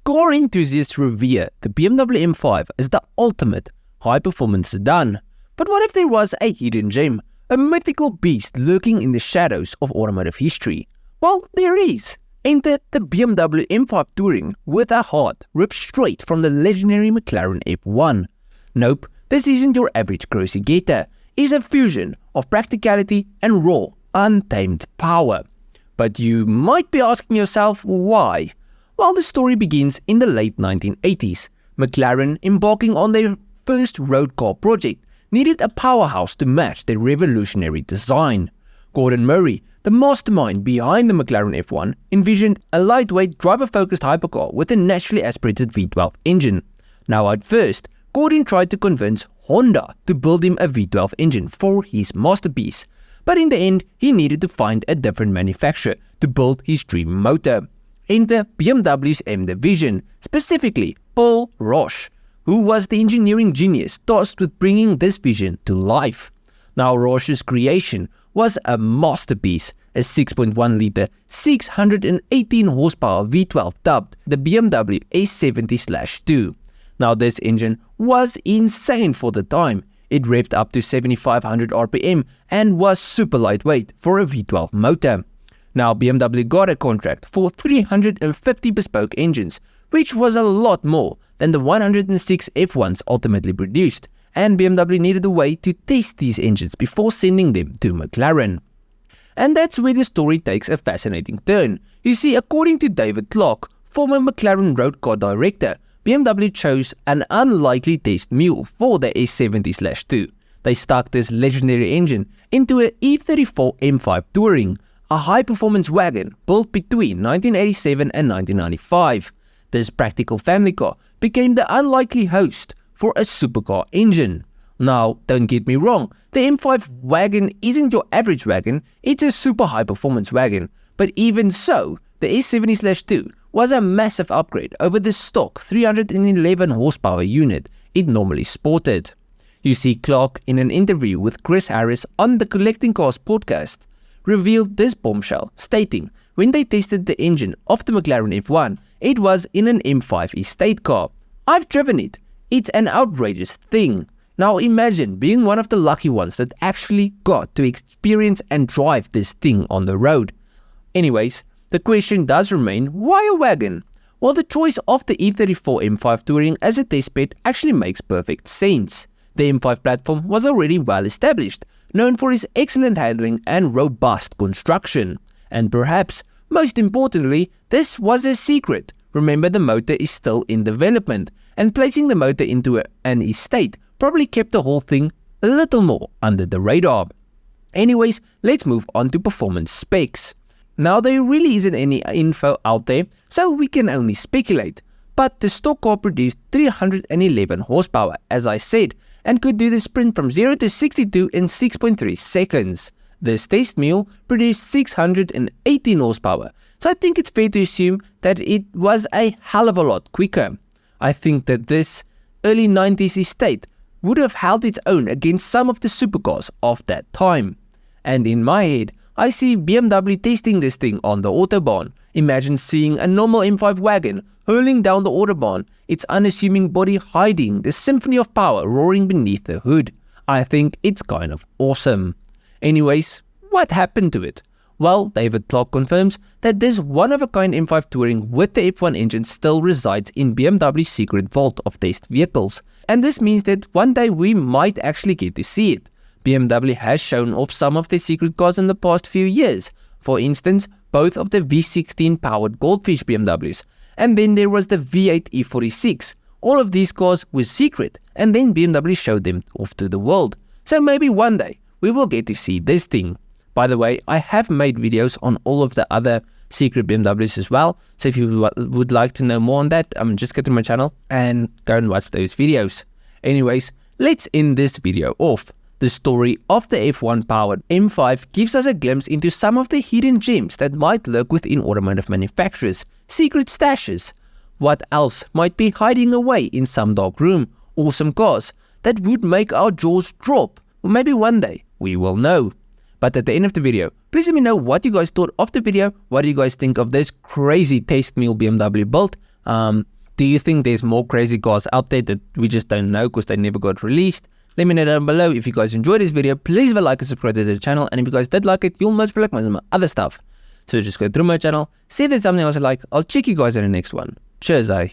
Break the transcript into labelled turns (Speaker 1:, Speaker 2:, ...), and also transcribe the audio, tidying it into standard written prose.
Speaker 1: Car enthusiasts revere the BMW M5 as the ultimate high-performance sedan. But what if there was a hidden gem, a mythical beast lurking in the shadows of automotive history? Well, there is. Enter the BMW M5 Touring with a heart ripped straight from the legendary McLaren F1. Nope, this isn't your average grocery getter. It's a fusion of practicality and raw, untamed power. But you might be asking yourself why. Well, the story begins in the late 1980s. McLaren, embarking on their first road car project, needed a powerhouse to match their revolutionary design. Gordon Murray, the mastermind behind the McLaren F1, envisioned a lightweight, driver-focused hypercar with a naturally aspirated V12 engine. Now at first, Gordon tried to convince Honda to build him a V12 engine for his masterpiece, but in the end, he needed to find a different manufacturer to build his dream motor. Enter BMW's M division, specifically Paul Rosche, who was the engineering genius tasked with bringing this vision to life. Now Roche's creation was a masterpiece, a 6.1-litre, 618 horsepower V12 dubbed the BMW S70/2. Now this engine was insane for the time. It revved up to 7,500 RPM and was super lightweight for a V12 motor. Now BMW got a contract for 350 bespoke engines, which was a lot more than the 106 F1s ultimately produced, and BMW needed a way to test these engines before sending them to McLaren. And that's where the story takes a fascinating turn. You see, according to David Clark, former McLaren road car director, BMW chose an unlikely test mule for the S70/2. They stuck this legendary engine into a E34 M5 Touring, a high-performance wagon built between 1987 and 1995. This practical family car became the unlikely host for a supercar engine. Now, don't get me wrong, the M5 wagon isn't your average wagon, it's a super high-performance wagon. But even so, the S70/2 was a massive upgrade over the stock 311 horsepower unit it normally sported. You see, Clark, in an interview with Chris Harris on the Collecting Cars podcast, revealed this bombshell, stating when they tested the engine of the McLaren F1, it was in an M5 estate car. I've driven it. It's an outrageous thing. Now imagine being one of the lucky ones that actually got to experience and drive this thing on the road. Anyways, the question does remain, why a wagon? Well, the choice of the E34 M5 Touring as a testbed actually makes perfect sense. The M5 platform was already well established, known for its excellent handling and robust construction. And perhaps, most importantly, this was a secret. Remember, the motor is still in development, and placing the motor into an estate probably kept the whole thing a little more under the radar. Anyways, let's move on to performance specs. Now, there really isn't any info out there, so we can only speculate. But the stock car produced 311 horsepower, as I said, and could do the sprint from 0 to 62 in 6.3 seconds. This test mule produced 618 horsepower, so I think it's fair to assume that it was a hell of a lot quicker. I think that this early 90s estate would have held its own against some of the supercars of that time. And in my head, I see BMW testing this thing on the Autobahn. Imagine seeing a normal M5 wagon hurling down the Autobahn, its unassuming body hiding the symphony of power roaring beneath the hood. I think it's kind of awesome. Anyways, what happened to it? Well, David Clark confirms that this one-of-a-kind M5 Touring with the F1 engine still resides in BMW's secret vault of test vehicles. And this means that one day we might actually get to see it. BMW has shown off some of their secret cars in the past few years. For instance, both of the V16 powered Goldfish BMWs, and then there was the V8 E46. All of these cars were secret, and then BMW showed them off to the world. So maybe one day we will get to see this thing. By the way, I have made videos on all of the other secret BMWs as well, so if you would like to know more on that, just go to my channel and go and watch those videos. Anyways, let's end this video off. The story of the F1-powered M5 gives us a glimpse into some of the hidden gems that might lurk within automotive manufacturers, secret stashes. What else might be hiding away in some dark room, or some cars that would make our jaws drop? Or maybe one day we will know. But at the end of the video, please let me know what you guys thought of the video. What do you guys think of this crazy test mule BMW build? Do you think there's more crazy cars out there that we just don't know because they never got released? Let me know down below. If you guys enjoyed this video, please leave a like and subscribe to the channel. And if you guys did like it, you'll most like most of my other stuff. So just go through my channel, see if there's something else I like. I'll check you guys in the next one. Cheers, eh?